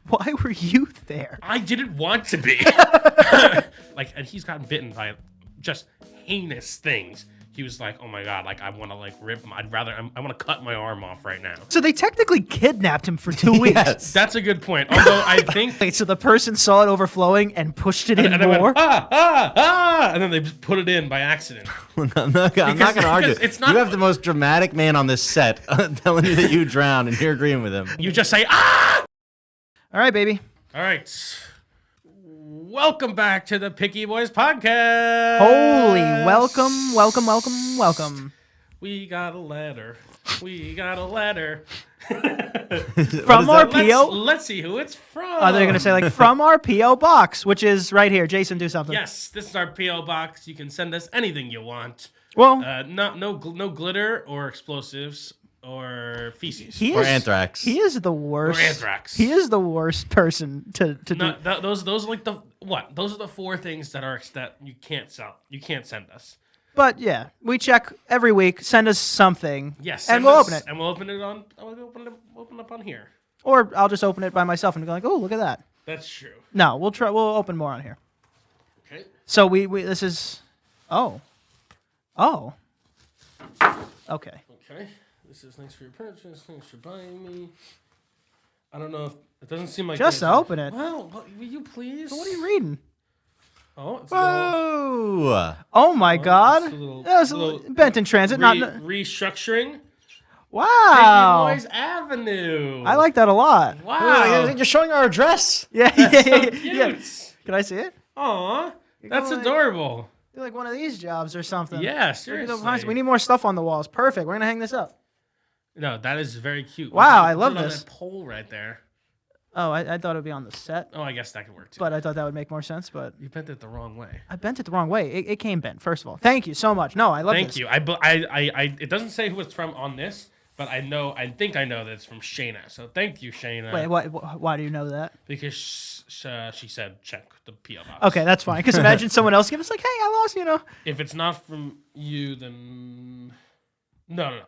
Why were you there? I didn't want to be. And he's gotten bitten by just heinous things. He was like, "Oh my god! Like I want to rip. I want to cut my arm off right now." So they technically kidnapped him for 2 weeks. Yes. That's a good point. Although I think, Wait, so the person saw it overflowing and pushed it in and they more? went, and then they just put it in by accident. I'm not going to argue. it's not- You have the most dramatic man on this set telling you that you drowned, and you're agreeing with him. You just say, "Ah!" All right, baby. All right. Welcome back to the Picky Boys podcast. Holy welcome. We got a letter. From our P.O. Let's see who it's from. Are they going to say from our P.O. box, which is right here. Jason, do something. Yes, this is our P.O. box. You can send us anything you want. Well, No glitter or explosives or feces. Or anthrax. He is the worst. Or anthrax. He is the worst person to do. Those are like the what? Those are the 4 things that you can't sell. You can't send us. But yeah, we check every week. Send us something. Yes, and we'll open it. And we'll open it on. We'll open up on here. Or I'll just open it by myself and go oh, look at that. That's true. No, we'll try. We'll open more on here. Okay. So we this is. Oh. Okay. Okay. This is thanks for your purchase. Thanks for buying me. I don't know if it doesn't seem like Just to open it. Well, will you please? What are you reading? Oh, it's Whoa! Oh my God! it's a little- That was little bent in transit. Not restructuring. wow. Picky Boys Avenue. I like that a lot. Wow. You're showing our address. Yeah. Cute. Can I see it? Aw, that's like- adorable. Do like one of these jobs or something. Yeah, Look at seriously. those- We need more stuff on the walls. Perfect. We're gonna hang this up. No, that is very cute. Wow, Put I love it on this. that pole right there. Oh, I thought it'd be on the set, Oh, I guess that could work too. but I thought that would make more sense. But You bent it the wrong way. I bent it the wrong way. It came bent. First of all, thank you so much. No, I love Thank this. you. It doesn't say who it's from on this, but I think I know that it's from Shayna. So thank you, Shayna. Wait, why do you know that? Because she said check the PO box. Okay, that's fine. Because imagine someone else give us hey, I lost, If it's not from you, then no.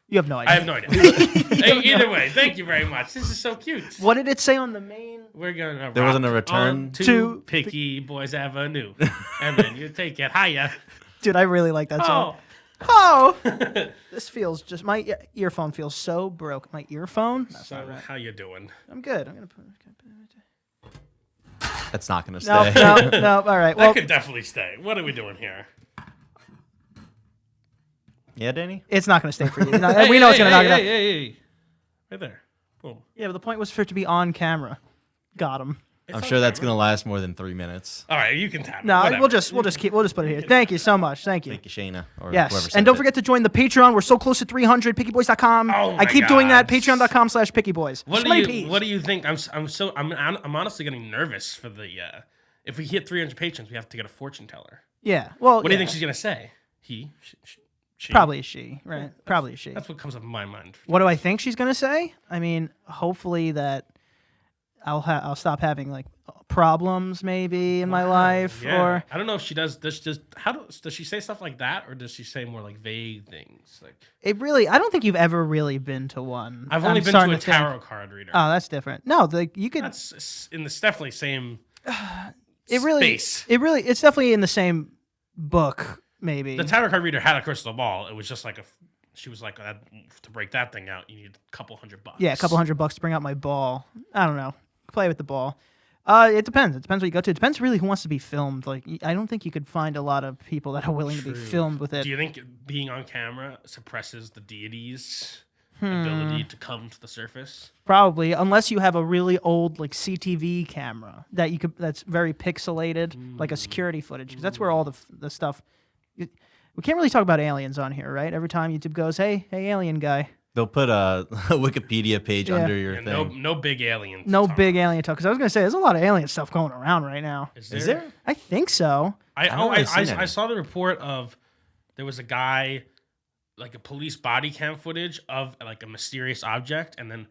You have no idea. I have no idea. Either way, thank you very much. This is so cute. What did it say on the main? We're gonna. There wasn't a rock return? on To Picky Boys Avenue, and then you take it higher. Dude, I really like that song. Oh, Oh, this feels just my earphone feels so broke. My earphone? That's so not right. how you doing? I'm good. I'm gonna put. That's not going to No, stay. no. All right. That Well, could definitely stay. What are we doing here? Yeah, Danny? it's not gonna stay for you. We know it's gonna knock it out. Hey. Right there. Boom. Yeah, but the point was for it to be on camera. Got him. It's I'm on sure that's camera. going to last more than 3 minutes. All right, you can tap it. No, Whatever. we'll just put it here. Thank you so much. Thank you. Thank you, Shayna. Or whoever Yes, sent and don't it. forget to join the Patreon. We're so close to 300. PickyBoys.com. Oh I my keep doing that. God. Patreon.com/PickyBoys. What So do many you Ps. What do you think? I'm honestly getting nervous for the. If we hit 300 patrons, we have to get a fortune teller. Yeah. Well, What do you think she's gonna say? He. She. Probably a she, right? Probably a she. That's what comes up in my mind. What do I think she's gonna say? I mean, hopefully that I'll stop having problems maybe in my life, Yeah. or I don't know if she does. Does she say stuff like that, or does she say more vague things? it really. I don't think you've ever really been to one. I've only I'm been to starting a think. tarot card reader. Oh, that's different. No, you could. That's definitely same. It's space. It's definitely in the same book. Maybe The tarot card reader had a crystal ball. It was just she was like, to break that thing out, you need a couple $100. Yeah, a couple $100 to bring out my ball. I don't know. Play with the ball. It depends. It depends what you go to. It depends really who wants to be filmed. I don't think you could find a lot of people that are willing to be filmed with it. Do you think being on camera suppresses the deity's ability to come to the surface? Probably, unless you have a really old CTV camera that's very pixelated, like a security footage, because that's where all the stuff. We can't really talk about aliens on here, right? Every time YouTube goes, hey, alien guy. They'll put a Wikipedia page under your thing. No big aliens. No big alien talk. Because I was going to say, there's a lot of alien stuff going around right now. Is there? I think so. I saw the report of there was a guy, a police body cam footage of a mysterious object, and then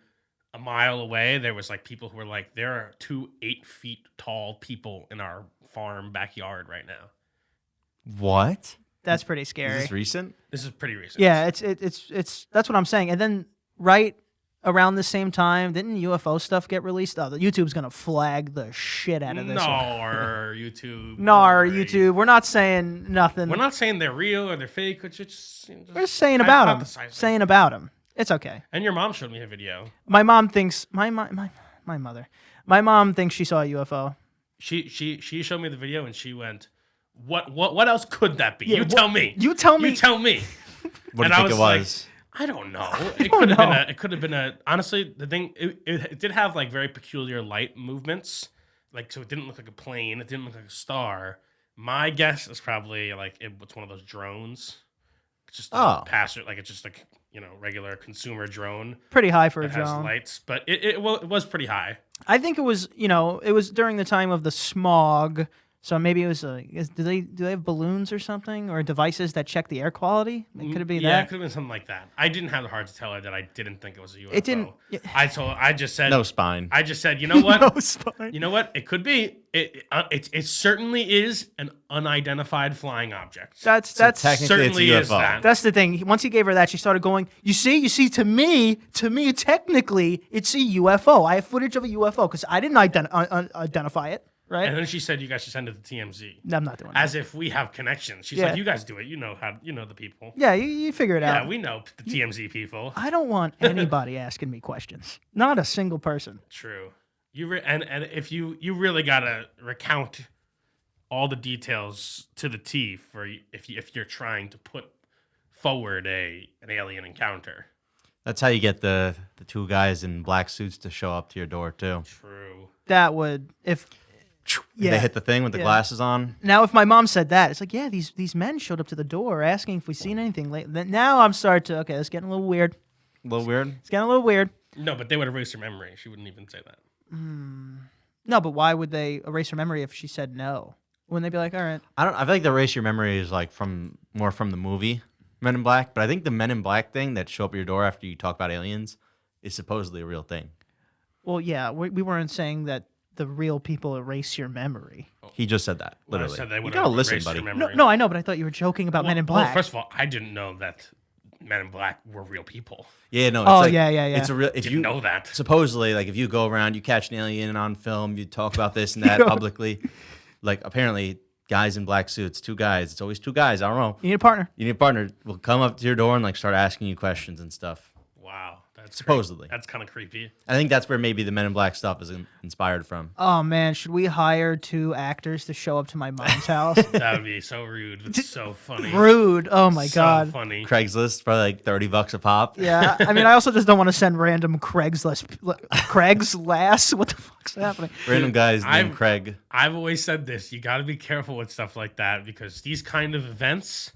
a mile away there was people who were there are 2 8-feet tall people in our farm backyard right now. What? That's pretty scary. Is this recent? This is pretty recent. Yeah, it's that's what I'm saying. And then right around the same time? Didn't UFO stuff get released? Oh, the YouTube's gonna flag the shit out of this one. Nar YouTube. Nar Great. YouTube. We're not saying nothing. We're not saying they're real or they're fake. We're just saying about them. hypothesizing. Saying about them. It's okay. And your mom showed me a video. My mom thinks my mother. My mom thinks she saw a UFO. She showed me the video and she went, What else could that be? Yeah, you tell me. You tell me. You tell me. What do And you I think it was like, was? I don't know. know. It could have been a. Honestly, the thing it did have like very peculiar light movements, like so it didn't look like a plane. It didn't look like a star. My guess is probably like it's one of those drones. It's just a passer, like it's just like regular consumer drone. Pretty high for a It has drone. lights, but it was pretty high. I think it was it was during the time of the smog. So maybe it was do they have balloons or something or devices that check the air quality? Could it be Yeah, that? it could have been something like that. I didn't have the heart to tell her that I didn't think it was a UFO. It didn't- I just said No spine. I just said, you know what? No spine. You know what? It could be. It certainly is an unidentified flying object. That's technically certainly it's a is UFO. that. That's the thing. Once he gave her that, she started going, you see, to me, technically, it's a UFO. I have footage of a UFO because I didn't identify it, right? And then she said, "You guys should send it to TMZ." No, I'm not doing that. As if we have connections. She's Yeah. like, "You guys do it. You know the people." Yeah, you figure it Yeah, out. we know the TMZ people. I don't want anybody asking me questions. Not a single person. True. And if you really gotta recount all the details to the T for if you're trying to put forward an alien encounter. That's how you get the two guys in black suits to show up to your door too. True. That would They hit the thing with the glasses on. Now, if my mom said that, it's like, yeah, these men showed up to the door asking if we seen anything late. Then now I'm starting to it's getting a little weird. A little weird. It's getting a little weird. No, but they would erase her memory. She wouldn't even say that. No, but why would they erase her memory if she said no? Wouldn't they be like, all right? I feel like the erase your memory is like more from the movie Men in Black, but I think the Men in Black thing that show up at your door after you talk about aliens is supposedly a real thing. Well, yeah, we weren't saying that the real people erase your memory. He just said that, When I literally. said they You would gotta erase listen, your buddy. memory. No, I know, but I thought you were joking about Men in Black. Well, first of all, I didn't know that Men in Black were real people. Yeah, no. It's Oh, like, yeah. It's a real. If Didn't you know that. supposedly, like, if you go around, you catch an alien on film, you talk about this and that publicly. Like, apparently, guys in black suits, two guys. It's always two guys. I don't know. You need a partner. You need a partner. Will come up to your door and like start asking you questions and stuff. Wow, that's Supposedly. That's kind of creepy. I think that's where maybe the Men in Black stuff is inspired from. Oh man, should we hire 2 actors to show up to my mom's house? That would be so rude, but so funny. Rude. Oh my So god. funny. Craigslist for like $30 a pop. Yeah, I mean, I also just don't want to send random Craigslist. What the fuck's happening? Random guys named I've- Craig. I've always said this: you got to be careful with stuff like that because these kind of events,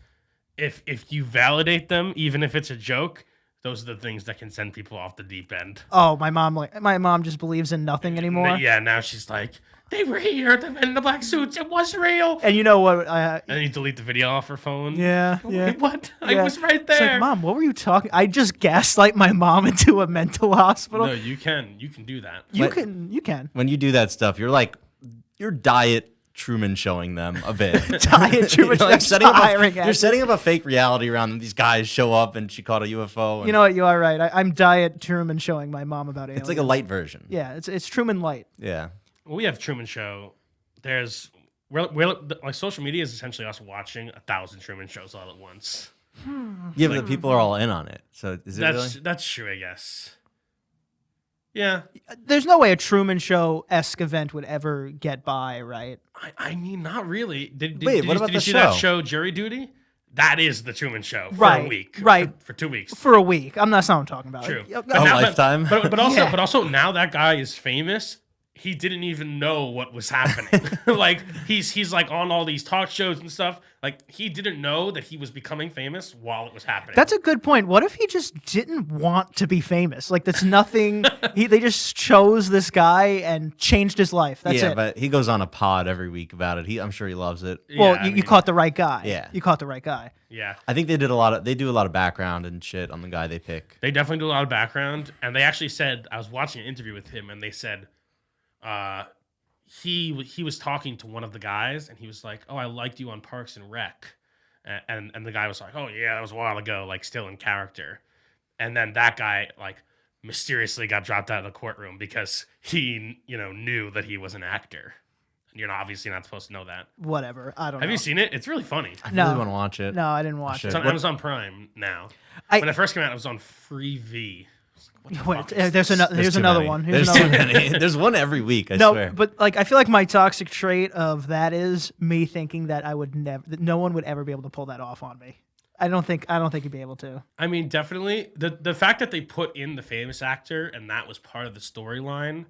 if you validate them, even if it's a joke, those are the things that can send people off the deep end. Oh, my mom just believes in nothing anymore. Yeah, now she's like, they were here, the men in the black suits, it was real. And you know what? And then you delete the video off her phone. Yeah, yeah. Wait, what? I Yeah. was right It's there. like, Mom, what were you talking? I just gaslight my mom into a mental hospital. No, you can do that. you What? can. When you do that stuff, you're diet Truman showing them a bit. Diet Truman You're, like, Show's setting up hiring you're actors. setting up a fake reality around them. These guys show up and she caught a UFO. And You know what? You are right. I'm diet Truman showing my mom about aliens. it's like a light version. Yeah, it's Truman Light. Yeah. Well, we have Truman Show. We're like social media is essentially us watching 1,000 Truman Shows all at once. Yeah, but the people are all in on it. So is it really? That's true, I guess. Yeah, There's no way a Truman Show-esque event would ever get by, right? I mean, not really. Did Wait, you, what about did you the see that show? show Jury Duty? That is the Truman Show for a Right, week. right. For 2 weeks. For a week. That's not what I'm talking about. True. Yeah, But A now- lifetime. Yeah. But also now that guy is famous. He didn't even know what was happening. Like he's like on all these talk shows and stuff. Like he didn't know that he was becoming famous while it was happening. That's a good point. What if he just didn't want to be famous? Like that's nothing. They just chose this guy and changed his life. That's yeah, it. but he goes on a pod every week about it. I'm sure he loves it. Well, Yeah, I you mean, caught the right guy. Yeah. You caught the right guy. yeah. I think they do a lot of background and shit on the guy they pick. They definitely do a lot of background, and they actually said I was watching an interview with him, and they said, he was talking to one of the guys, and he was like, "Oh, I liked you on Parks and Rec," and the guy was like, "Oh yeah, that was a while ago," like still in character, and then that guy like mysteriously got dropped out of the courtroom because he, knew that he was an actor. And you're obviously not supposed to know that. Whatever. I don't know. Have you seen it? It's really funny. I No. really want to watch it. No, I didn't watch should. it. It's on Amazon Prime now. When it first came out, it was on Freevee. Wait, there's another. Here's too another many. one. Here's There's another too one. many. There's one every week, I No, swear. but like I feel like my toxic trait of that is me thinking that that no one would ever be able to pull that off on me. I don't think you'd be able to. I mean, definitely the fact that they put in the famous actor and that was part of the storyline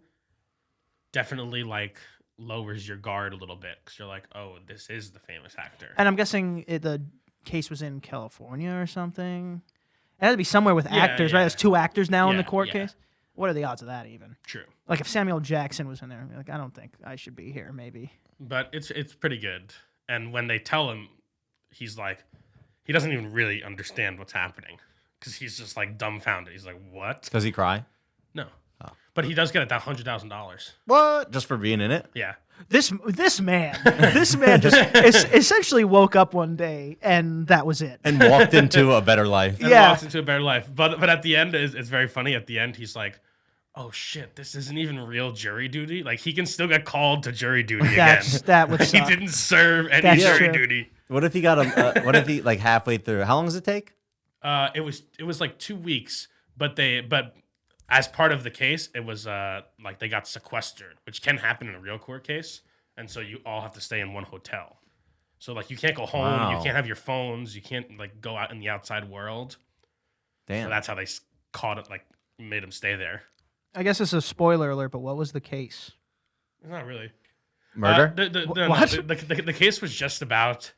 definitely like lowers your guard a little bit because you're like, oh, this is the famous actor. And I'm guessing the case was in California or something. It had to be somewhere with actors, right? yeah. There's 2 actors now in the Yeah, court yeah. case. What are the odds of that even? True, Like if Samuel Jackson was in there, I'd be like, I don't think I should be here. Maybe. but it's pretty good. And when they tell him, he's like, he doesn't even really understand what's happening because he's just like dumbfounded. He's like, what? Does he cry? No, but he does get $100,000. What? Just for being in it? Yeah. This man just essentially woke up one day and that was it. And walked into a better life. And Yeah. walks into a better life. But at the end, it's very funny. At the end, he's like, oh shit, this isn't even real jury duty. Like he can still get called to jury duty again. That would He suck. didn't serve any That's jury true. duty. What if he got him? What if he like halfway through? How long does it take? It was like 2 weeks, but as part of the case, it was like they got sequestered, which can happen in a real court case, and so you all have to stay in one hotel. So like you can't go home, Wow. you can't have your phones, you can't like go out in the outside world. Damn. So that's how they caught it, like made him stay there. I guess it's a spoiler alert, but what was the case? Not really. Murder? What? The case was just about.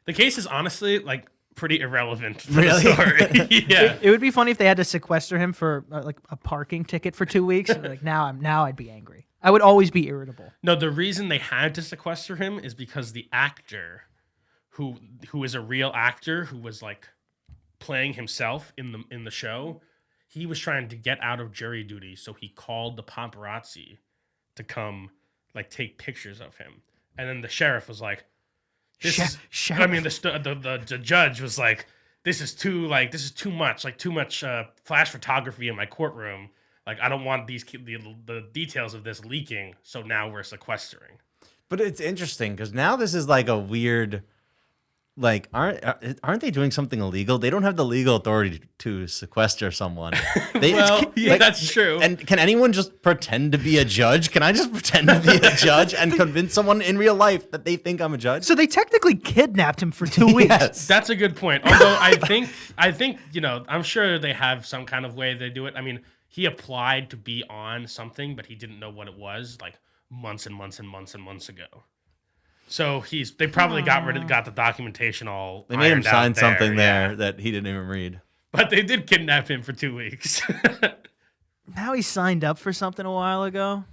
The case is honestly like pretty irrelevant for Really? the story. Yeah. It would be funny if they had to sequester him for like a parking ticket for 2 weeks. Like now I'd be angry. I would always be irritable. No, the reason they had to sequester him is because the actor, who is a real actor who was like playing himself in the show, he was trying to get out of jury duty, so he called the paparazzi to come like take pictures of him, and then the sheriff was like, "This Sheriff. I mean, the judge was like, this is too much, like too much flash photography in my courtroom. Like, I don't want the details of this leaking. So now we're sequestering." But it's interesting because now this is like a weird, like aren't they doing something illegal? They don't have the legal authority to sequester someone. Well, yeah, like, that's true. And can anyone just pretend to be a judge? Can I just pretend to be a judge and convince someone in real life that they think I'm a judge? So they technically kidnapped him for 2 weeks. Yes. That's a good point. Although I think I'm sure they have some kind of way they do it. I mean, he applied to be on something, but he didn't know what it was like months and months and months and months ago. So they probably got the documentation all. They made him ironed out sign something yeah. there that he didn't even read. But they did kidnap him for 2 weeks. Now he signed up for something a while ago.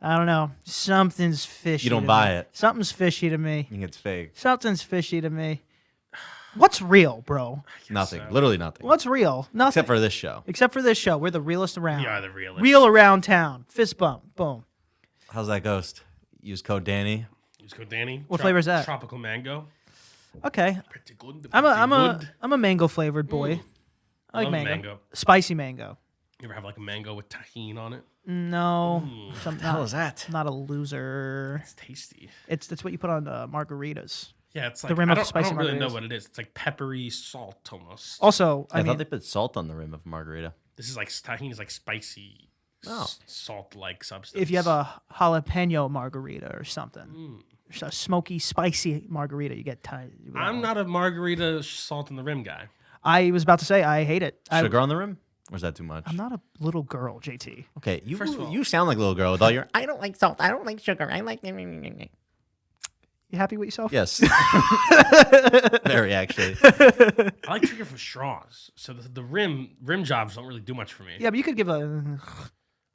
I don't know. Something's fishy. You don't to buy me. it. Something's fishy to me. I think it's fake. Something's fishy to me. What's real, bro? Nothing. so. Literally nothing. What's real? Nothing. Except for this show. Except for this show. We're the realest around. We are the realest. Real around town. Fist bump. Boom. How's that ghost? Use code Danny. Use code Danny. What flavor is that? Tropical mango. Okay. Pretty good. I'm good. a mango flavored boy. I like Love mango. mango. Spicy mango. You ever have like a mango with tahini on it? No. What the hell is that? I'm not a loser. It's tasty. That's what you put on margaritas. Yeah, it's like rim I of don't, spicy I don't really know margaritas. what it is. It's like peppery salt almost. Also, I I thought mean, they put salt on the rim of a margarita. This is like tahini is like spicy, Oh. salt-like substance. if you have a jalapeno margarita or something, Mm. a smoky, spicy margarita, you get I'm not a margarita salt in the rim guy. I was about to say I hate it. Sugar on the rim? Or is that too much? I'm not a little girl, JT. Okay, First of all- you sound like a little girl with all your. I don't like salt. I don't like sugar. I like. You happy with yourself? Yes. Very actually. I like sugar for straws, so the rim jobs don't really do much for me. Yeah, but you could give a.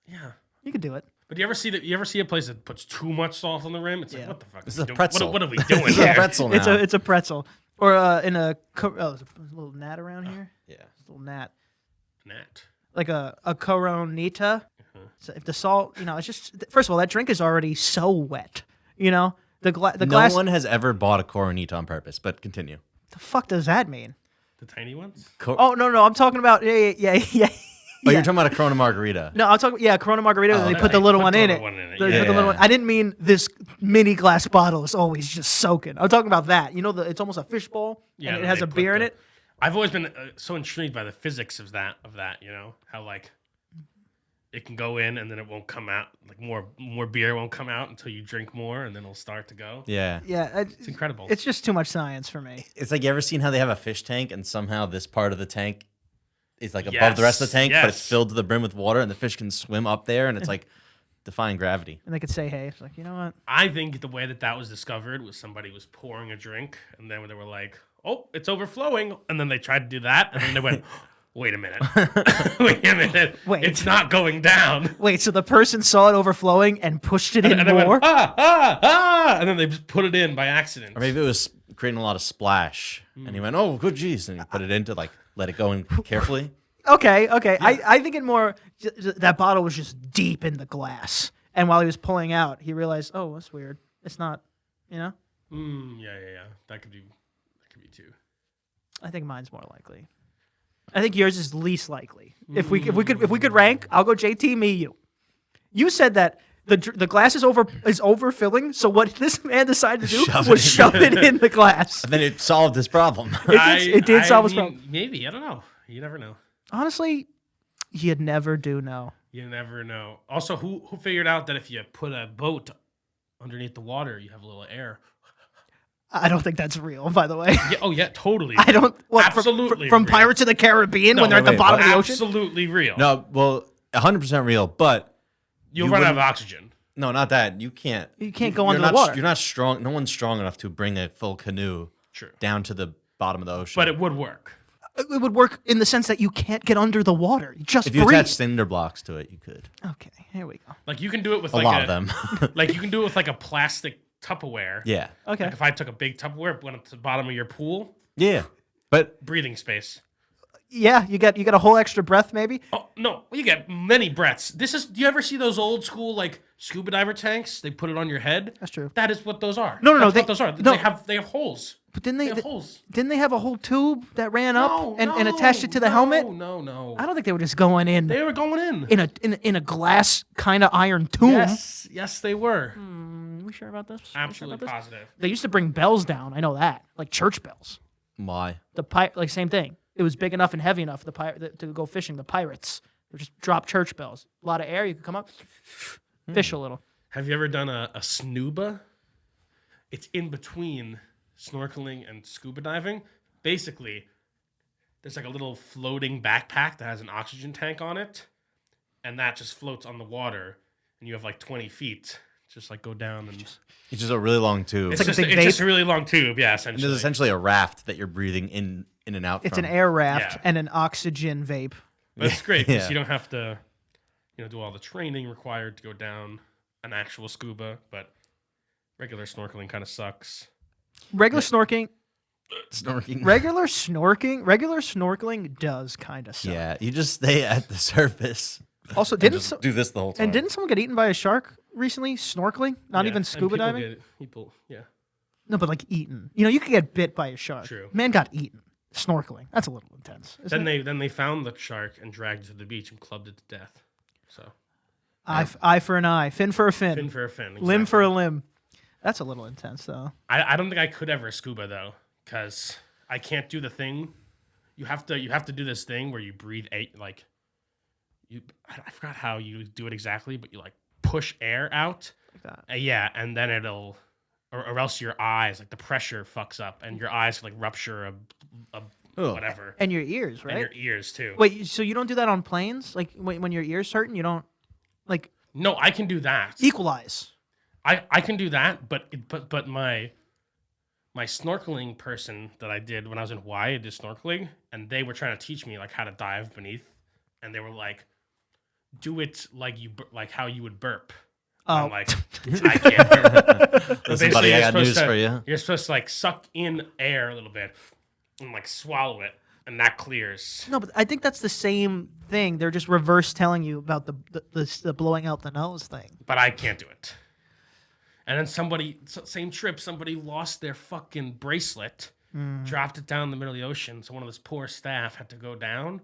Yeah. You could do it. But you ever see a place that puts too much salt on the rim? It's like, Yeah. what the fuck? This are is we a doing? pretzel. What are we doing It's here? a pretzel now. It's a pretzel, or in a there's a little gnat around here. Yeah. There's a little gnat, Nat. like a coronita. So if the salt, it's just first of all that drink is already so wet. The No glass. one has ever bought a Coronita on purpose, but continue. The fuck does that mean? The tiny ones? Oh no, I'm talking about yeah. Oh, you're talking about a Corona margarita. No, I'll talk. Yeah, Corona margarita. Oh, they okay. put the little one in it. it, They yeah. put the little one. I didn't mean this mini glass bottle is always just soaking. I'm talking about that. You know, it's almost a fishbowl, and it then has they a put beer in it. I've always been so intrigued by the physics of that. You know how like it can go in and then it won't come out. Like more beer won't come out until you drink more, and then it'll start to go. Yeah. Yeah, It's incredible. it's just too much science for me. It's like, you ever seen how they have a fish tank and somehow this part of the tank is like above the rest of the tank, but it's yes. filled to the brim with water and the fish can swim up there and it's like defying gravity. And they could say, "Hey, it's like, you know what? I think the way that was discovered was somebody was pouring a drink, and then they were like, "Oh, it's overflowing," and then they tried to do that, and then they went, "Wait a minute, wait a minute, Wait. it's not going down." Wait, so the person saw it overflowing and pushed it in And they more? went, ah, and then they just put it in by accident. Or maybe it was creating a lot of splash and he went, oh, good geez. And he put it in to like let it go in carefully. Okay. I think it more that bottle was just deep in the glass, and while he was pulling out, he realized, oh, that's weird. It's not, you know. Yeah. That could be too. I think mine's more likely. I think yours is least likely. If we could rank, I'll go JT, me, you. You said that the glass is overfilling. So what this man decided to do was shove it in the glass. And then it solved his problem. It did solve his problem. Maybe, I don't know. You never know. Honestly, you'd never do know. You never know. Also, who figured out that if you put a boat underneath the water, you have a little air? I don't think that's real, by the way. Yeah, yeah, totally. I don't. What, Absolutely from real. Pirates of the Caribbean when they're at the wait, bottom what? of the ocean. Absolutely real. No, well, 100% real, but You'll you run out of wouldn't- oxygen. no, not that. You can't. You can't go you're under the not, water. You're not strong. No one's strong enough to bring a full canoe True. down to the bottom of the ocean. But it would work. It would work in the sense that you can't get under the water. You just if you breathe. attach cinder blocks to it, you could. Okay, here we go. Like you can do it with A like lot of them. like you can do it with like a plastic Tupperware. Yeah. Okay. Like if I took a big Tupperware, went up to the bottom of your pool, Yeah. But breathing space. Yeah, you get a whole extra breath maybe. Oh no, you get many breaths. Do you ever see those old school like scuba diver tanks? They put it on your head. That's true. That is what those are. No, That's they- what those are. no. They have holes. But didn't They they have holes. didn't they have a whole tube that ran up No, and attached it to the helmet? No. I don't think they were just going in They were going in. in a glass kind of iron tomb. Yes, they were. Are we sure about this? Absolutely positive. They used to bring bells down. I know that, like church bells. why? Like same thing. It was big enough and heavy enough to go fishing. The pirates would just drop church bells. A lot of air. You could come up, fish a little. Have you ever done a snuba? It's in between snorkeling and scuba diving. Basically, there's like a little floating backpack that has an oxygen tank on it, and that just floats on the water, and you have like 20 feet. Just like go down and It's just a really long tube. it's like a just big it's just vape. a really long tube. Yeah, And essentially. there's essentially a raft that you're breathing in and out It's from. an air raft Yeah. and an oxygen vape. But it's great because Yeah. you don't have to, do all the training required to go down an actual scuba. But regular snorkeling kind of sucks. Regular snorkeling. Snorkeling. Regular snorkeling does kind of suck. Yeah, you just stay at the surface. Also, And didn't just do this the whole time. and didn't someone get eaten by a shark recently? Snorkeling, not Yeah, even and scuba people diving. Yeah. No, but like eaten. You know, you could get bit by a shark. True. Man got eaten. Snorkeling. That's a little intense. Isn't Then they found the shark and dragged it to the beach and clubbed it to death. So eye for an eye, fin for a fin, fin for a fin, limb for a exactly. limb. That's a little intense, though. I don't think I could ever scuba though, because I can't do the thing. You have to do this thing where you breathe like you. I forgot how you do it exactly, but you like push air out. Like that. Yeah, and then it'll, or else your eyes, like the pressure fucks up, and your eyes can like rupture a Ugh. whatever, And your ears, right? and your ears too. Wait, so you don't do that on planes? Like when your ears hurting, you don't like No, I can do that. equalize. I can do that, but my snorkeling person that I did when I was in Hawaii, I did snorkeling, and they were trying to teach me like how to dive beneath, and they were like, do it like like how you would burp. Oh. I'm like, I can't burp. Listen, Basically, buddy, I you're got supposed news to- for you. You're supposed to like suck in air a little bit and like swallow it, and that clears. No, but I think that's the same thing. They're just reverse telling you about the blowing out the nose thing. But I can't do it. And then same trip, somebody lost their fucking bracelet, dropped it down in the middle of the ocean. So one of this poor staff had to go down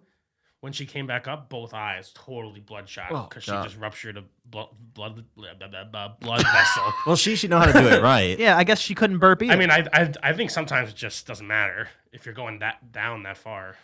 when she came back up, both eyes totally bloodshot Oh, because she God. just ruptured a blood vessel. Well, she should know how to do it right. Yeah, I guess she couldn't burp either. I mean, I think sometimes it just doesn't matter if you're going down that far.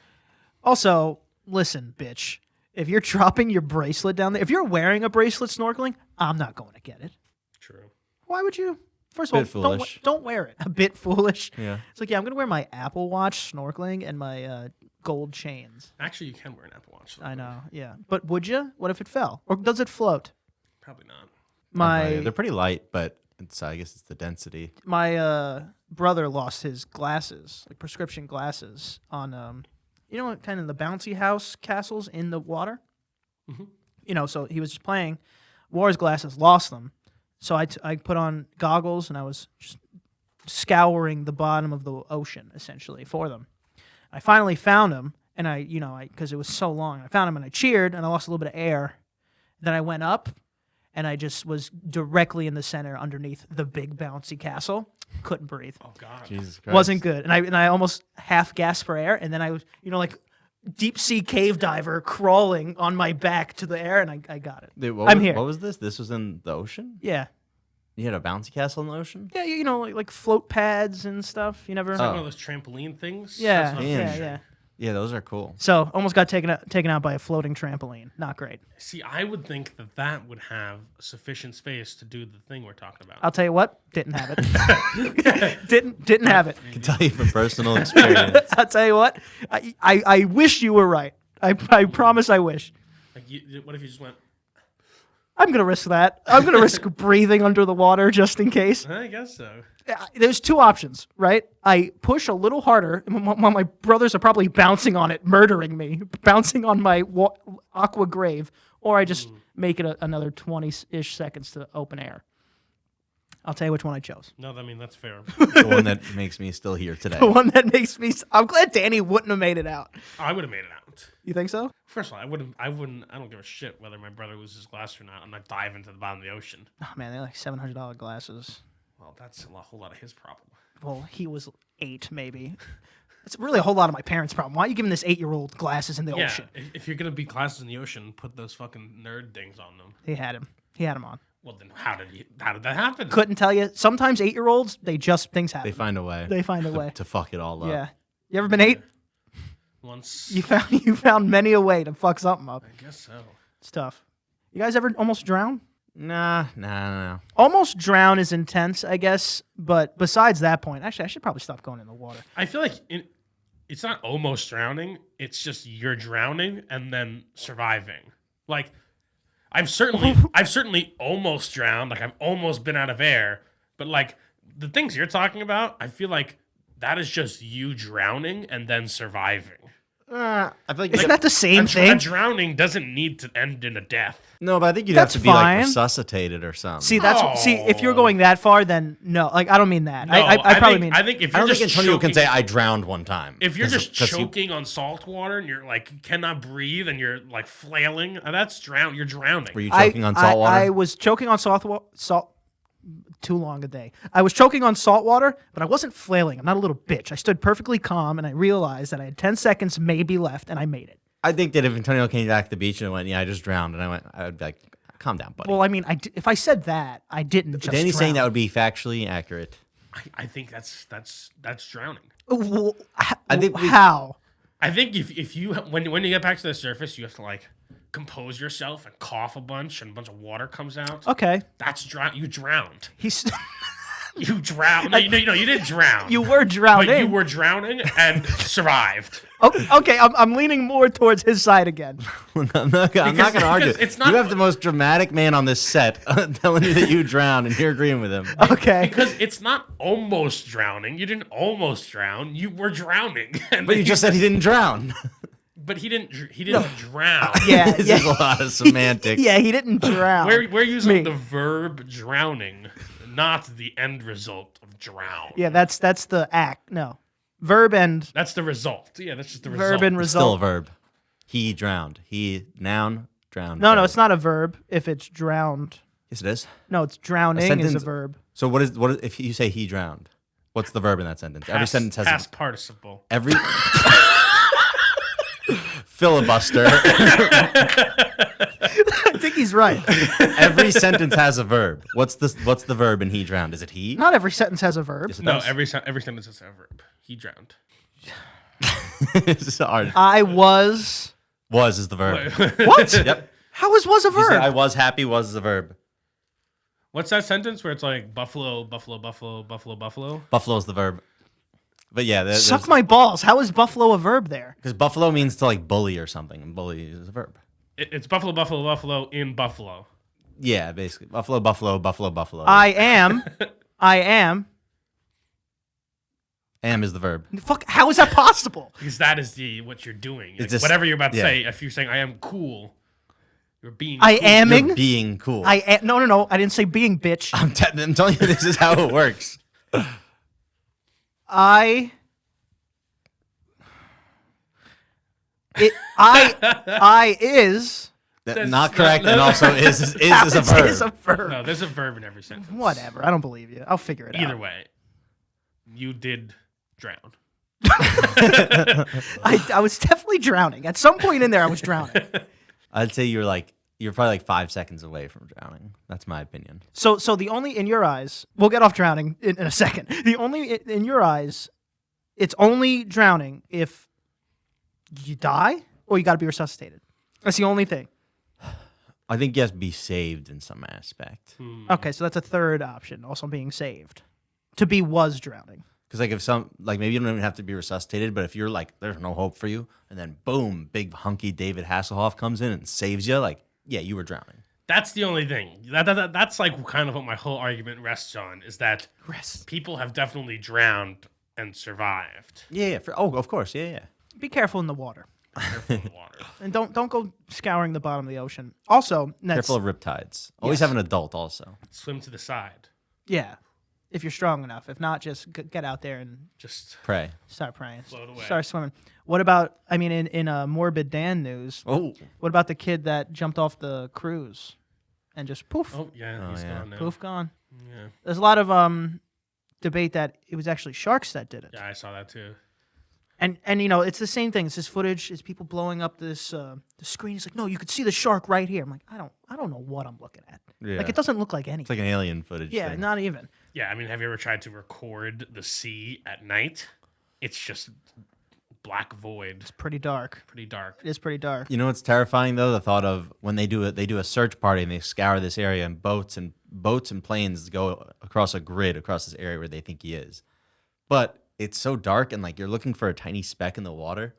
Also, listen, bitch. If you're dropping your bracelet down there, if you're wearing a bracelet snorkeling, I'm not going to get it. True. Why would you? First Bit of all, foolish. don't wear it. A bit foolish. Yeah. It's like, yeah, I'm going to wear my Apple Watch snorkeling and my gold chains. Actually, you can wear an Apple Watch. I know, yeah. But would you? What if it fell? Or does it float? Probably not. They're pretty light, but I guess it's the density. My brother lost his glasses, like prescription glasses, on you know, kind of the bouncy house castles in the water. Mhm. You know, so he was just playing, wore his glasses, lost them. So I put on goggles and I was just scouring the bottom of the ocean essentially for them. I finally found him, and because it was so long, I found him and I cheered and I lost a little bit of air. Then I went up, and I just was directly in the center underneath the big bouncy castle. Couldn't breathe. Oh God. Jesus Christ. Wasn't good. And I almost half gasped for air, and then I was, like deep sea cave diver crawling on my back to the air, and I got it. Dude, I'm here. here. What was this? This was in the ocean? Yeah. You had a bouncy castle in the ocean? Yeah, like float pads and stuff. You never. Is that one of those trampoline things? Yeah, That's what I'm yeah, picturing. yeah. Yeah, those are cool. So almost got taken out by a floating trampoline. Not great. See, I would think that would have sufficient space to do the thing we're talking about. I'll tell you what, didn't have it. didn't have it. I can tell you from personal experience. I'll tell you what, I wish you were right. I promise I wish. Like, what if you just went? I'm gonna risk that. I'm gonna risk breathing under the water just in case. I guess so. There's two options, right? I push a little harder while my brothers are probably bouncing on it, murdering me, bouncing on my aqua grave, or I just make it another 20-ish seconds to open air. I'll tell you which one I chose. No, I mean that's fair. The one that makes me still here today. The one that makes me. I'm glad Danny wouldn't have made it out. I would have made it out. You think so? First of all, I wouldn't. I don't give a shit whether my brother loses his glass or not. I'm not diving to the bottom of the ocean. Oh man, they're like $700 glasses. Well, that's a whole lot of his problem. Well, he was 8, maybe. It's really a whole lot of my parents' problem. Why are you giving this 8-year-old glasses in the Yeah, ocean? if you're gonna be glasses in the ocean, put those fucking nerd things on them. He had him on. Well, then how did that happen? Couldn't tell you. Sometimes 8-year-olds, things happen. They find a way. They find a way. To fuck it all up. Yeah. You ever been 8? Once. You found many a way to fuck something up. I guess so. It's tough. You guys ever almost drown? Nah. Almost drown is intense, I guess. But besides that point, actually, I should probably stop going in the water. I feel like it's not almost drowning. It's just you're drowning and then surviving. Like I've certainly almost drowned. Like I've almost been out of air. But like the things you're talking about, I feel like that is just you drowning and then surviving. I feel like Isn't that the same A thing? drowning doesn't need to end in a death. no, but I think you'd That's have to be like fine. resuscitated or something. See, if you're going that far, then no. Like, I don't mean that. No, I probably mean. I think if I you're don't just think Antonio choking, can say I drowned one time. if you're just 'Cause he- choking on salt water and you're like cannot breathe and you're like flailing, that's drown. You're drowning. Were you choking on salt water? I was choking on salt. Too long a day. I was choking on salt water, but I wasn't flailing. I'm not a little bitch. I stood perfectly calm, and I realized that I had 10 seconds maybe left, and I made it. I think that if Antonio came back to the beach and went, yeah, I just drowned, and I would be like, calm down, buddy. Well, I mean, if I said that, I didn't just Danny's saying that drown. would be factually accurate. I think that's drowning. Well, I think how? I think if you when you get back to the surface, you have to like compose yourself and cough a bunch, and a bunch of water comes out. Okay. That's You drowned. He's You drowned. No, you didn't drown. you were drowning. But you were drowning and survived. Okay, I'm leaning more towards his side again. I'm not going to argue. because it's not- You have the most dramatic man on this set telling you that you drowned, and you're agreeing with him. Okay. Because it's not almost drowning. You didn't almost drown. You were drowning. And But you just said he didn't drown. But he didn't drown. Yeah, This yeah. is a lot of semantics. Yeah, he didn't drown. We're using Me. the verb drowning, not the end result of drown. Yeah, that's the act. No. Verb and That's the result. Yeah, that's just the result. verb and It's still a result. verb. He drowned. He, noun, drowned. No, verb. it's not a verb if it's drowned. Yes, it is. No, it's drowning is a sentence- verb. So what is if you say he drowned? What's the verb in that sentence? Every sentence has past participle. every filibuster. I think he's right. Every sentence has a verb. What's the verb in he drowned? Is it he? Not every sentence has a verb. Yes, it No, does. every sentence is a verb. He drowned. It's hard. I was. Was is the verb. What? Yep. How was a You say, verb? I was happy was the verb. What's that sentence where it's like buffalo, buffalo, buffalo, buffalo, buffalo? Buffalo's the verb. But yeah, Suck my balls. How is buffalo a verb there? because buffalo means to like bully or something, and bully is a verb. It's buffalo, buffalo, buffalo in buffalo. Yeah, basically buffalo, buffalo, buffalo, buffalo. I am. Am is the verb. Fuck. How is that possible? Because that is what you're doing. Like, It's just- whatever you're about to yeah. say, if you're saying I am cool, you're being I cool. am. You're being cool. No. I didn't say being, bitch. I'm telling you, this is how it works. I is. That's not correct, and also is a verb. Is a verb. No, there's a verb in every sentence. Whatever. I don't believe you. I'll figure it out. Either way, you did drown. I was definitely drowning. At some point in there, I was drowning. I'd say you're probably like 5 seconds away from drowning. That's my opinion. So the only in your eyes, we'll get off drowning in a second. The only in your eyes, it's only drowning if you die or you got to be resuscitated. That's the only thing. I think you have to be saved in some aspect. Okay, so that's a third option, also being saved. To be was drowning. Because like if maybe you don't even have to be resuscitated, but if you're like there's no hope for you, and then boom, big hunky David Hasselhoff comes in and saves you, like yeah, you were drowning. That's the only thing. That's like kind of what my whole argument rests on, is that people have definitely drowned and survived. Yeah. Of course, yeah. Be careful in the water. Careful in the water. And don't go scouring the bottom of the ocean. Also, Nets, Careful of riptides. Always Yes. have an adult also. Swim to the side. yeah, if you're strong enough. If not, just get out there and Just Pray. start praying. Float away. Start swimming. What about? I mean, in Morbid Dan news, Oh, what about the kid that jumped off the cruise and just poof, oh yeah, he's yeah. gone now. poof, gone? Yeah, There's a lot of debate that it was actually sharks that did it. yeah, I saw that too. And you know, it's the same thing. It's this footage. It's people blowing up this the screen. It's like, no, you could see the shark right here. I'm like, I don't know what I'm looking at. yeah. Like, it doesn't look like anything. It's like an alien footage. Yeah, thing. not even. Yeah, I mean, have you ever tried to record the sea at night? It's just black void, It's pretty dark. pretty dark. It is pretty dark. You know what's terrifying though? The thought of when they do a search party and they scour this area, and boats and planes go across a grid across this area where they think he is. But it's so dark and like you're looking for a tiny speck in the water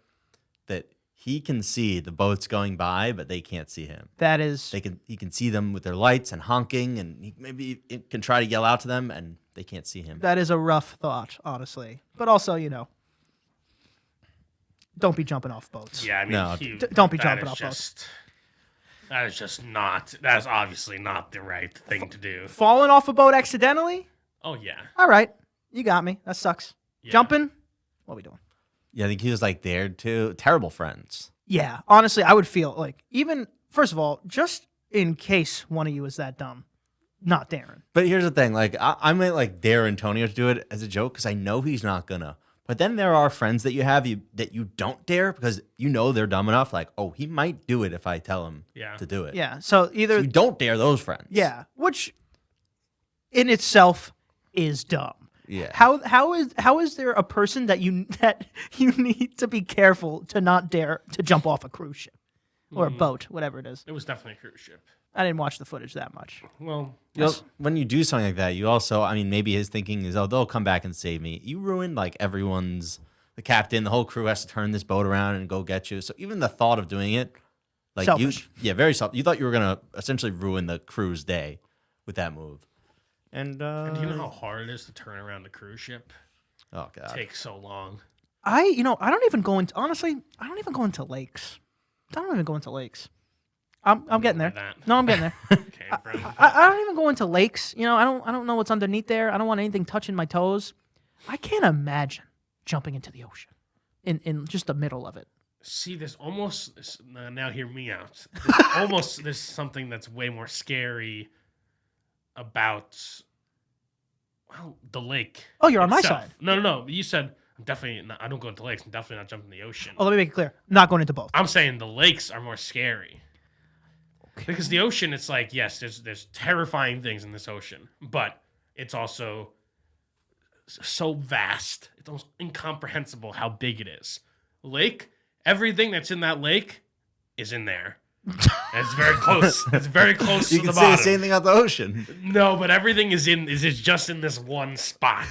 that he can see the boats going by, but they can't see him. That is. He can see them with their lights and honking, and maybe can try to yell out to them, and they can't see him. That is a rough thought, honestly. But also, you know, don't be jumping off boats. Yeah, I mean, No. Don't be that jumping is off boats. That is just not. That is obviously not the right thing to do. Falling off a boat accidentally? Oh yeah. All right. You got me. That sucks. Yeah. Jumping? What are we doing? Yeah, I think he was like dared to. Terrible friends. Yeah. Honestly, I would feel like, even, first of all, just in case one of you is that dumb, not Darren. But here's the thing, like I might like dare Antonio to do it as a joke because I know he's not gonna. But then there are friends that you have that you don't dare because you know they're dumb enough. Like, oh, he might do it if I tell him Yeah. to do it. Yeah. So either, So you don't dare those friends. yeah, which in itself is dumb. Yeah. How is there a person that you need to be careful to not dare to jump off a cruise ship or a boat, whatever it is? It was definitely a cruise ship. I didn't watch the footage that much. Well, When you do something like that, you also, I mean, maybe his thinking is, oh, they'll come back and save me. You ruined like the captain, the whole crew has to turn this boat around and go get you. So even the thought of doing it, like Selfish. very selfish. You thought you were gonna essentially ruin the crew's day with that move. And do you know how hard it is to turn around a cruise ship? oh god, It takes so long. I don't even go into, honestly, I don't even go into lakes. I don't even go into lakes. I'm getting there. That. No, I'm getting there. Came from. I don't even go into lakes. You know, I don't know what's underneath there. I don't want anything touching my toes. I can't imagine jumping into the ocean in just the middle of it. See, there's almost now. Hear me out. There's something that's way more scary about the lake. Oh, you're on my itself. side. No. You said Definitely, not, I don't go into lakes. I'm definitely not jumping in the ocean. Oh, let me make it clear. Not going into both. I'm saying the lakes are more scary. Because the ocean, it's like, yes, there's terrifying things in this ocean, but it's also so vast. It's almost incomprehensible how big it is. Lake, everything that's in that lake is in there. And it's very close. It's very close You to can the say bottom. the same thing about the ocean. No, but everything is just in this one spot.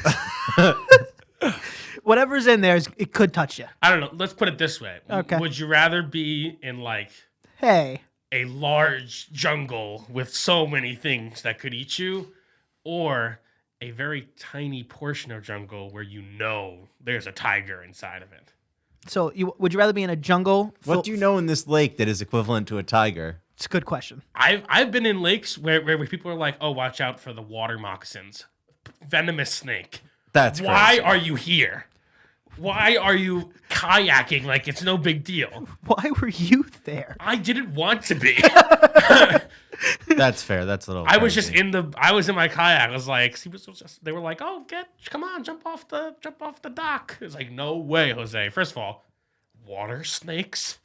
Whatever's in there, it could touch you. I don't know. Let's put it this way. Okay. Would you rather be in like Hey. a large jungle with so many things that could eat you, or a very tiny portion of jungle where you know there's a tiger inside of it? So would you rather be in a jungle? What do you know in this lake that is equivalent to a tiger? It's a good question. I've been in lakes where people are like, oh, watch out for the water moccasins. Venomous snake. That's Why crazy. are you here? Why are you kayaking like it's no big deal? Why were you there? I didn't want to be. That's fair. That's a little. I was crazy. just I was in my kayak. I was like, they were like, oh, come on, jump off the dock. It was like, no way, Jose. First of all, water snakes?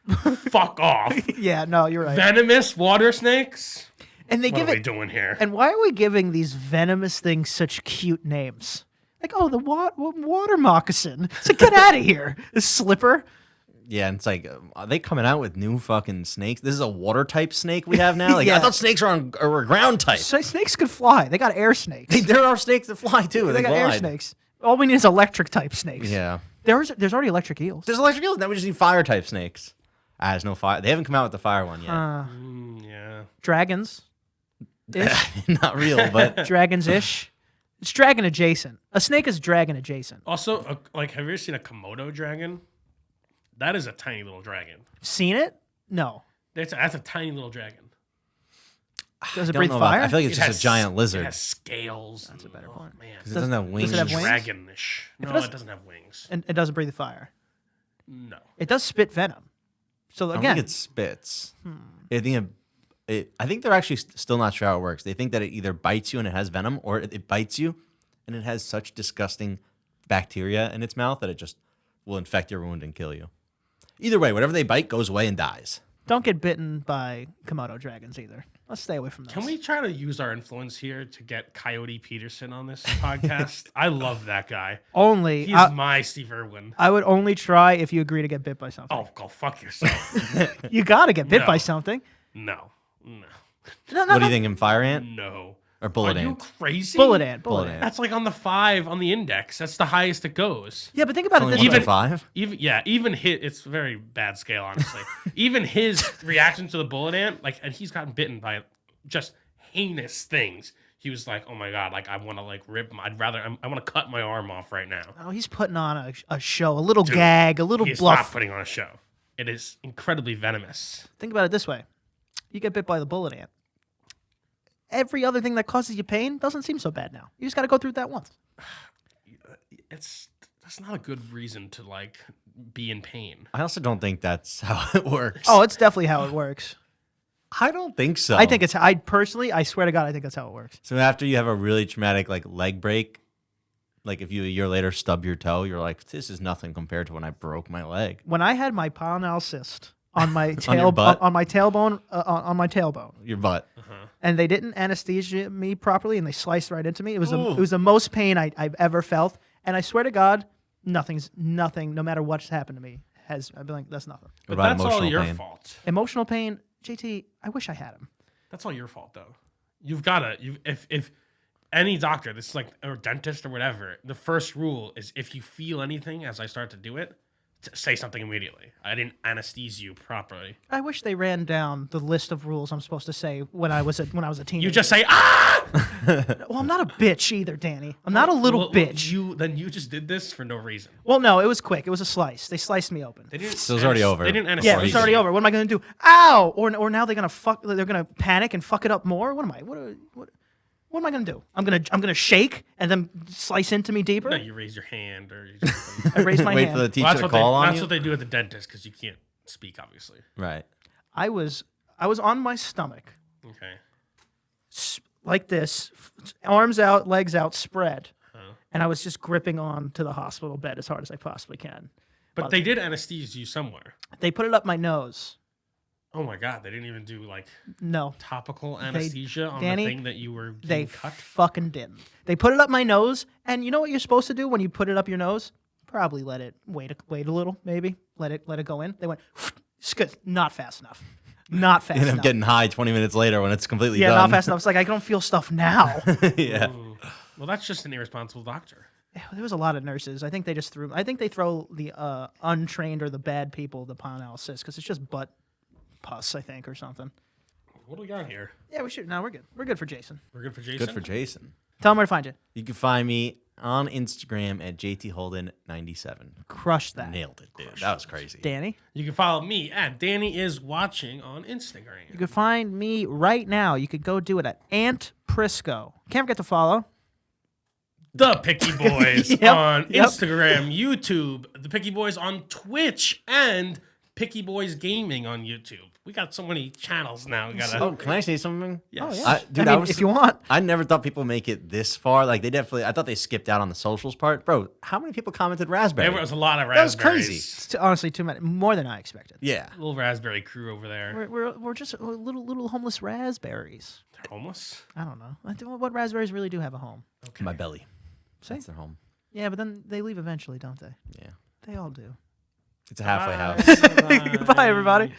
Fuck off. Yeah, no, you're right. Venomous water snakes? And they What give are we it. doing here? And why are we giving these venomous things such cute names? Like, oh, the water moccasin. It's like, get out of here. The slipper. Yeah, and it's like, are they coming out with new fucking snakes? This is a water type snake we have now. Like Yeah. I thought snakes were ground type. So snakes could fly. They got air snakes. Hey, there are snakes that fly too. They got air glide. snakes. All we need is electric type snakes. Yeah, There's already electric eels. there's electric eels. Now we just need fire type snakes. There's no fire. They haven't come out with the fire one yet. Yeah. Dragons. Ish. Not real, but Dragons ish. It's dragon adjacent. A snake is dragon adjacent. Also, have you ever seen a Komodo dragon? That is a tiny little dragon. Seen it? No. That's a tiny little dragon. Does it don't breathe know about- fire? I feel like it's It just has- a giant lizard. It has scales. That's a better point. Man, Because it doesn't have wings. it have wings? dragonish. No, doesn't- it doesn't have wings. And it doesn't breathe fire. No. It does spit venom. So I don't again, think it spits. I think they're actually still not sure how it works. They think that it either bites you and it has venom, or it bites you and it has such disgusting bacteria in its mouth that it just will infect your wound and kill you. Either way, whatever they bite goes away and dies. don't get bitten by Komodo dragons either. Let's stay away from those. Can we try to use our influence here to get Coyote Peterson on this podcast? I love that guy. Only He's my Steve Irwin. I would only try if you agree to get bit by something. Oh, go fuck yourself. You gotta get bit No. by something. No. What do you think, in fire ant No. or bullet Are you ant? crazy? Bullet ant. Bullet ant. That's like on the 5 on the index. That's the highest it goes. Yeah, but think about it Only this one way. to five? Even his, it's a very bad scale, honestly. Even his reaction to the bullet ant, and he's gotten bitten by just heinous things. He was like, "Oh my god, I want to rip. I want to cut my arm off right now." Oh, he's putting on a show, a little gag, a little He's bluff. not putting on a show. It is incredibly venomous. Think about it this way. You get bit by the bullet ant. Every other thing that causes you pain doesn't seem so bad now. You just got to go through that once. That's not a good reason to be in pain. I also don't think that's how it works. Oh, it's definitely how it works. I don't think so. I think it's. I personally, I swear to God, I think that's how it works. So after you have a really traumatic leg break, if you a year later stub your toe, you're like, this is nothing compared to when I broke my leg. When I had my pilonal cyst on my your butt? on my tailbone, on my tailbone, Your butt. and they didn't anesthesia me properly, and they sliced right into me. It was Ooh. it was the most pain I've ever felt, and I swear to God, nothing. No matter what's happened to me, I've been like, that's nothing. But What about that's all emotional your pain? fault. Emotional pain, JT. I wish I had him. That's all your fault, though. You've got to. If any doctor, this is or dentist or whatever, the first rule is if you feel anything as I start to do it, say something immediately. I didn't anesthese you properly. I wish they ran down the list of rules I'm supposed to say when I was a teenager. You just say ah. Well, I'm not a bitch either, Danny. I'm not a little bitch. You just did this for no reason. Well, no, it was quick. It was a slice. They sliced me open. They didn't. So it was already over. They didn't Yeah, anesthese. Yeah, it's already you. over. What am I going to do? Ow! Or now they're gonna panic and fuck it up more. What am I? What am I gonna do? I'm gonna shake and then slice into me deeper. No, you raise your hand or you I raise my Wait hand. for the teacher that's to what call on that's you. what they do at the dentist because you can't speak, obviously. Right. I was on my stomach Okay. like this, arms out, legs out, spread, and I was just gripping on to the hospital bed as hard as I possibly can. But they did anesthesize you somewhere. They put it up my nose. Oh my God! They didn't even do like No, topical anesthesia on Danny, the thing that you were they getting cut. fucking didn't. They put it up my nose, and you know what you're supposed to do when you put it up your nose? Probably let it wait a little, maybe let it go in. They went, not fast enough, not fast You end up enough. getting high 20 minutes later when it's completely Yeah, done. not fast enough. It's like I don't feel stuff now. Yeah. Ooh. Well, that's just an irresponsible doctor. There was a lot of nurses. I think they just threw. I think they throw the untrained or the bad people the polyanalysis because it's just butt pus, I think, or something. What do we got here? Yeah, we should. No, we're good. We're good for Jason. We're good for Jason. Good for Jason. Tell him where to find you. You can find me on Instagram at JTHolden97. Crush that. Nailed it, dude. That was crazy. Danny. You can follow me at Danny is watching on Instagram. You can find me right now. You could go do it at Ant Prisco. Can't forget to follow. The Picky Boys Yep, on yep. Instagram, YouTube, The Picky Boys on Twitch, and Picky Boys Gaming on YouTube. We got so many channels now. We gotta. Oh, can I say something? Yes. Oh yeah, Dude, I mean, was, if you want. I never thought people make it this far. Like, I thought they skipped out on the socials part. Bro, how many people commented raspberry? There was a lot of That was raspberries. crazy. It's honestly too many, more than I expected. Yeah. Little raspberry crew over there. We're just little homeless raspberries. They're homeless. I don't know. What raspberries really do have a home? My belly. See? That's their home. Yeah, but then they leave eventually, don't they? Yeah. They all do. It's a halfway Bye. house. Goodbye, everybody.